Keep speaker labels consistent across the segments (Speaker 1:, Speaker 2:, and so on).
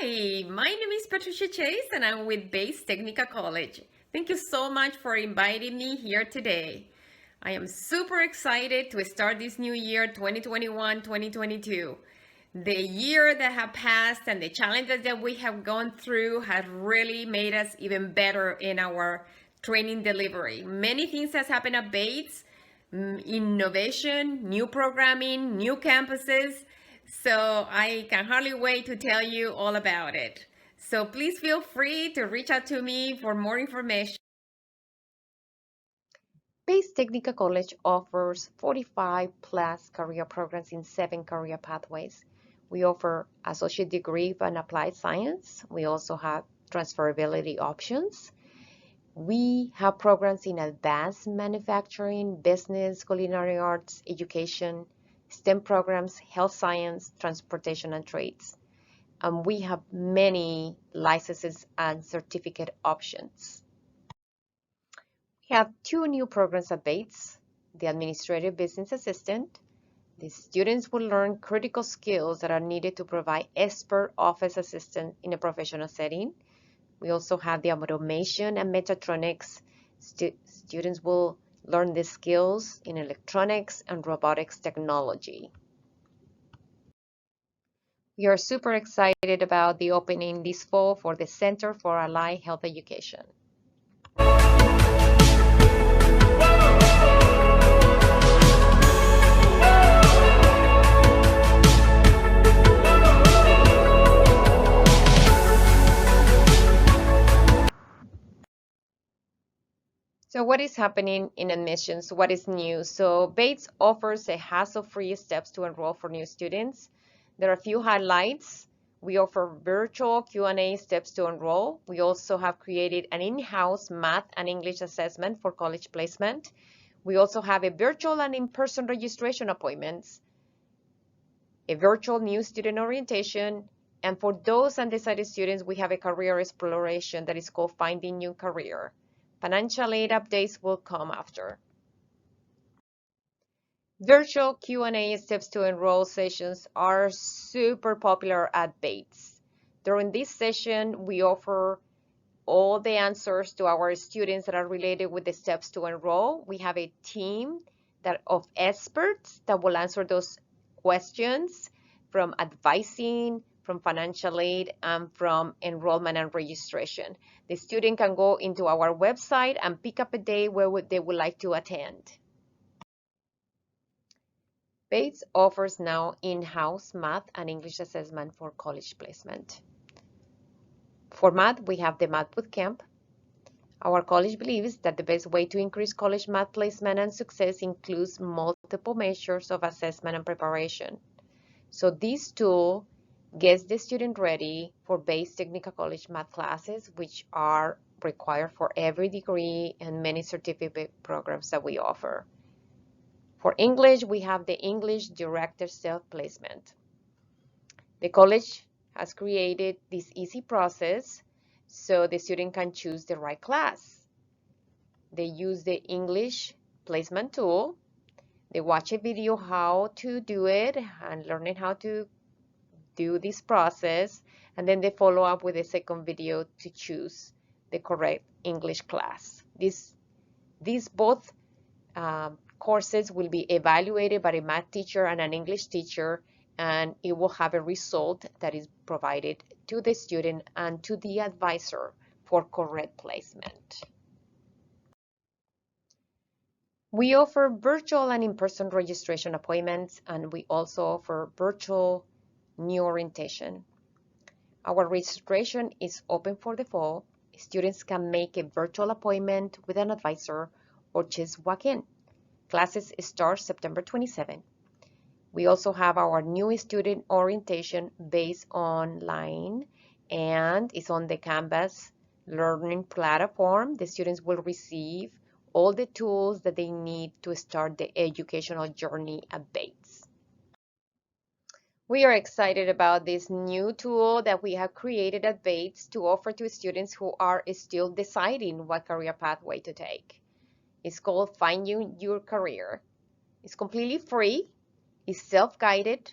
Speaker 1: Hi, my name is Patricia Chase and I'm with Base Technical College. Thank you so much for inviting me here today. I am super excited to start this new year 2021-2022. The year that have passed and the challenges that we have gone through has really made us even better in our training delivery. Many things has happened at Bates, innovation, new programming, new campuses. So I can hardly wait to tell you all about it. So please feel free to reach out to me for more information.
Speaker 2: Base Technical College offers 45 plus career programs in 7 career pathways. We offer associate degree in applied science. We also have transferability options. We have programs in advanced manufacturing, business, culinary arts, education, STEM programs, health science, transportation, and trades. And we have many licenses and certificate options. We have 2 new programs at Bates, the Administrative Business Assistant. The students will learn critical skills that are needed to provide expert office assistance in a professional setting. We also have the automation and mechatronics. Students will learn the skills in electronics and robotics technology. We are super excited about the opening this fall for the Center for Allied Health Education. So what is happening in admissions? What is new? So Bates offers a hassle-free steps to enroll for new students. There are a few highlights. We offer virtual Q&A steps to enroll. We also have created an in-house math and English assessment for college placement. We also have a virtual and in-person registration appointments, a virtual new student orientation, and for those undecided students, we have a career exploration that is called Finding New Career. Financial aid updates will come after. Virtual Q&A steps to enroll sessions are super popular at Bates. During this session, we offer all the answers to our students that are related with the steps to enroll. We have a team of experts that will answer those questions from advising, from financial aid, and from enrollment and registration. The student can go into our website and pick up a day where they would like to attend. Bates offers now in-house math and English assessment for college placement. For math, we have the Math Bootcamp. Our college believes that the best way to increase college math placement and success includes multiple measures of assessment and preparation. So this tool gets the student ready for Base Technical College math classes, which are required for every degree and many certificate programs that we offer. For English, we have the English Director Self-Placement. The college has created this easy process so the student can choose the right class. They use the English placement tool. They watch a video how to do it and learning how to do this process, and then they follow up with a second video to choose the correct English class. These both courses will be evaluated by a math teacher and an English teacher, and it will have a result that is provided to the student and to the advisor for correct placement. We offer virtual and in-person registration appointments, and we also offer virtual new orientation. Our registration is open for the fall. Students can make a virtual appointment with an advisor or just walk in. Classes start September 27. We also have our new student orientation based online, and it's on the Canvas learning platform. The students will receive all the tools that they need to start the educational journey at Bates. We are excited about this new tool that we have created at Bates to offer to students who are still deciding what career pathway to take. It's called Find Your Career. It's completely free, it's self-guided,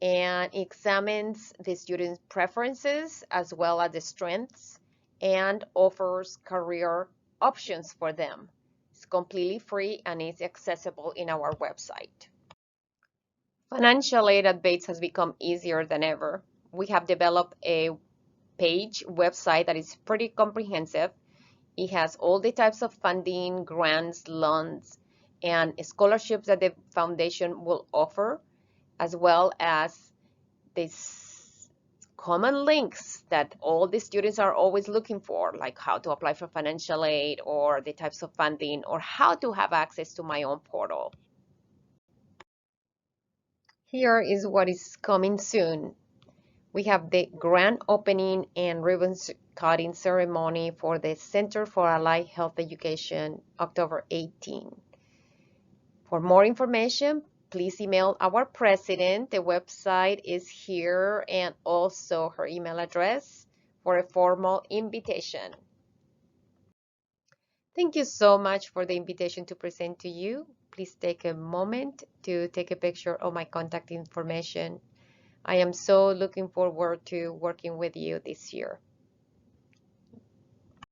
Speaker 2: and examines the students' preferences as well as the strengths and offers career options for them. It's completely free and is accessible in our website. Financial aid at Bates has become easier than ever. We have developed a website that is pretty comprehensive. It has all the types of funding, grants, loans, and scholarships that the foundation will offer, as well as these common links that all the students are always looking for, like how to apply for financial aid or the types of funding or how to have access to my own portal. Here is what is coming soon. We have the grand opening and ribbon cutting ceremony for the Center for Allied Health Education, October 18. For more information, please email our president. The website is here and also her email address for a formal invitation. Thank you so much for the invitation to present to you. Please take a moment to take a picture of my contact information. I am so looking forward to working with you this year.